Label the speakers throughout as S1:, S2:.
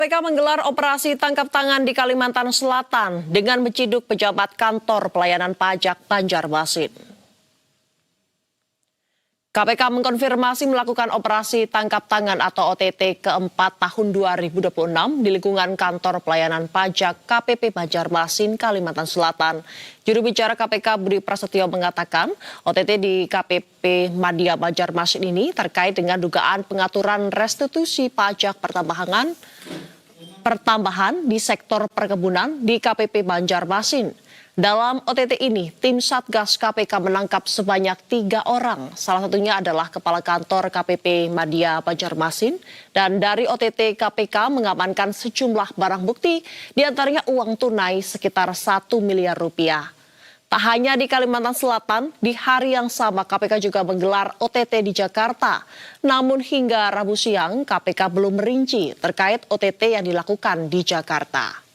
S1: KPK menggelar operasi tangkap tangan di Kalimantan Selatan dengan menciduk pejabat kantor pelayanan pajak Banjarmasin. KPK mengkonfirmasi melakukan operasi tangkap tangan atau OTT keempat tahun 2026 di lingkungan kantor pelayanan pajak KPP Banjarmasin, Kalimantan Selatan. Juru bicara KPK Budi Prasetyo mengatakan OTT di KPP Madya Banjarmasin ini terkait dengan dugaan pengaturan restitusi pajak pertambahan di sektor perkebunan di KPP Banjarmasin. Dalam OTT ini, tim Satgas KPK menangkap sebanyak 3 orang. Salah satunya adalah Kepala Kantor KPP Madya Banjarmasin. Dan dari OTT KPK mengamankan sejumlah barang bukti, diantaranya uang tunai sekitar 1 miliar rupiah. Tak hanya di Kalimantan Selatan, di hari yang sama KPK juga menggelar OTT di Jakarta. Namun hingga Rabu siang, KPK belum merinci terkait OTT yang dilakukan di Jakarta.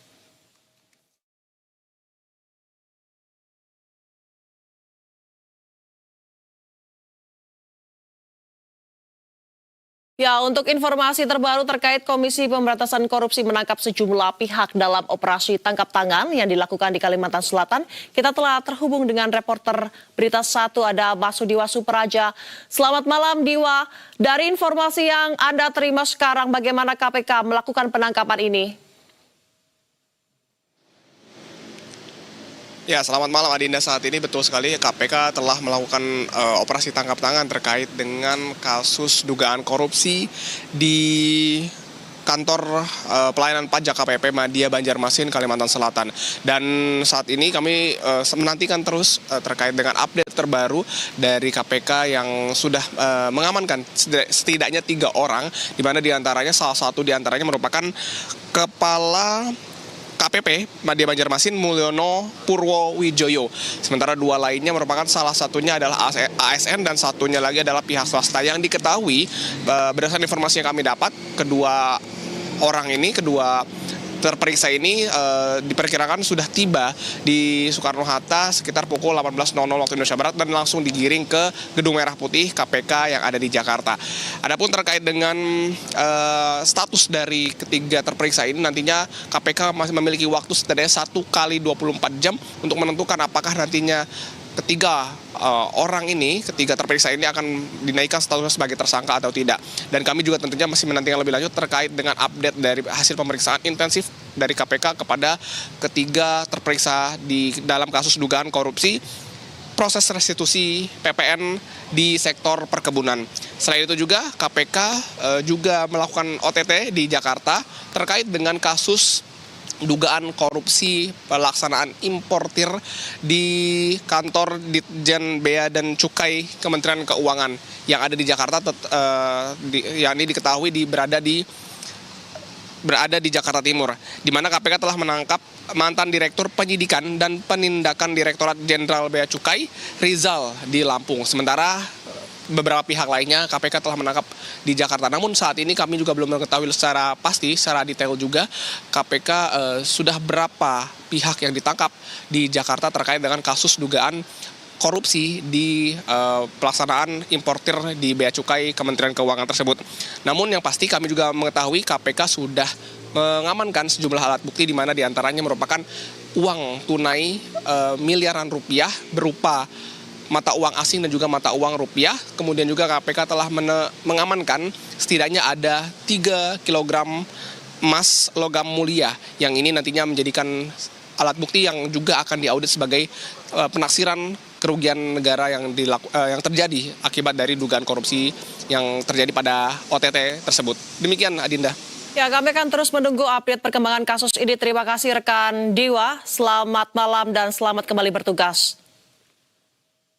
S1: Ya, untuk informasi terbaru terkait Komisi Pemberantasan Korupsi menangkap sejumlah pihak dalam operasi tangkap tangan yang dilakukan di Kalimantan Selatan, kita telah terhubung dengan reporter Berita 1 ada Masudiwa Supraja. Selamat malam Diwa, dari informasi yang Anda terima sekarang bagaimana KPK melakukan penangkapan ini?
S2: Ya, selamat malam Adinda. Saat ini betul sekali KPK telah melakukan operasi tangkap tangan terkait dengan kasus dugaan korupsi di kantor pelayanan pajak KPP Madya Banjarmasin, Kalimantan Selatan. Dan saat ini kami menantikan terus terkait dengan update terbaru dari KPK yang sudah mengamankan setidaknya 3 orang, di mana diantaranya salah satu diantaranya merupakan Kepala KPP Madya Banjarmasin Mulyono Purwowijoyo. Sementara 2 lainnya merupakan salah satunya adalah ASN dan satunya lagi adalah pihak swasta yang diketahui berdasarkan informasi yang kami dapat kedua terperiksa ini diperkirakan sudah tiba di Soekarno-Hatta sekitar pukul 18.00 waktu Indonesia Barat dan langsung digiring ke Gedung Merah Putih KPK yang ada di Jakarta. Adapun terkait dengan status dari ketiga terperiksa ini, nantinya KPK masih memiliki waktu setidaknya 1 kali 24 jam untuk menentukan apakah nantinya ketiga terperiksa ini akan dinaikkan statusnya sebagai tersangka atau tidak. Dan kami juga tentunya masih menantikan lebih lanjut terkait dengan update dari hasil pemeriksaan intensif dari KPK kepada ketiga terperiksa di dalam kasus dugaan korupsi proses restitusi PPN di sektor perkebunan. Selain itu juga KPK juga melakukan OTT di Jakarta terkait dengan kasus dugaan korupsi pelaksanaan importir di kantor Ditjen Bea dan Cukai Kementerian Keuangan yang ada di Jakarta, yakni diketahui berada di Jakarta Timur, di mana KPK telah menangkap mantan Direktur Penyidikan dan Penindakan Direktorat Jenderal Bea Cukai Rizal di Lampung. Sementara beberapa pihak lainnya KPK telah menangkap di Jakarta. Namun saat ini kami juga belum mengetahui secara pasti, secara detail juga KPK sudah berapa pihak yang ditangkap di Jakarta terkait dengan kasus dugaan korupsi di pelaksanaan importir di Bea Cukai Kementerian Keuangan tersebut. Namun yang pasti kami juga mengetahui KPK sudah mengamankan sejumlah alat bukti di mana diantaranya merupakan uang tunai miliaran rupiah berupa mata uang asing dan juga mata uang rupiah. Kemudian juga KPK telah mengamankan setidaknya ada 3 kg emas logam mulia yang ini nantinya menjadikan alat bukti yang juga akan diaudit sebagai penaksiran kerugian negara yang terjadi akibat dari dugaan korupsi yang terjadi pada OTT tersebut. Demikian Adinda.
S1: Ya, kami akan terus menunggu update perkembangan kasus ini. Terima kasih rekan Diwa, selamat malam dan selamat kembali bertugas.